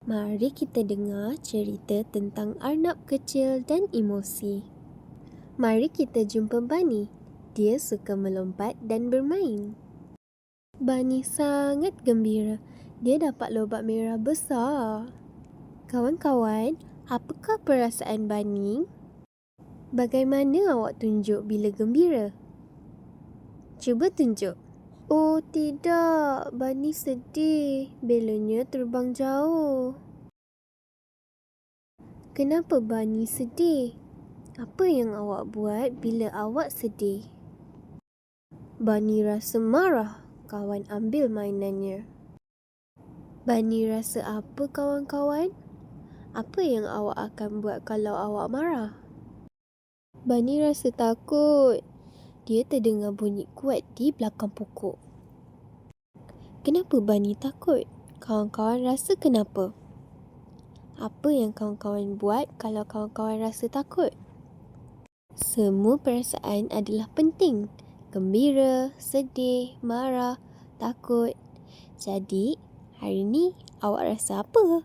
Mari kita dengar cerita tentang arnab kecil dan emosi. Mari kita jumpa Bunny. Dia suka melompat dan bermain. Bunny sangat gembira. Dia dapat lobak merah besar. Kawan-kawan, apakah perasaan Bunny? Bagaimana awak tunjuk bila gembira? Cuba tunjuk. Oh tidak, Bunny sedih. Belanya terbang jauh. Kenapa Bunny sedih? Apa yang awak buat bila awak sedih? Bunny rasa marah. Kawan ambil mainannya. Bunny rasa apa kawan-kawan? Apa yang awak akan buat kalau awak marah? Bunny rasa takut. Dia terdengar bunyi kuat di belakang pokok. Kenapa Bunny takut? Kawan-kawan rasa kenapa? Apa yang kawan-kawan buat kalau kawan-kawan rasa takut? Semua perasaan adalah penting. Gembira, sedih, marah, takut. Jadi, hari ni awak rasa apa?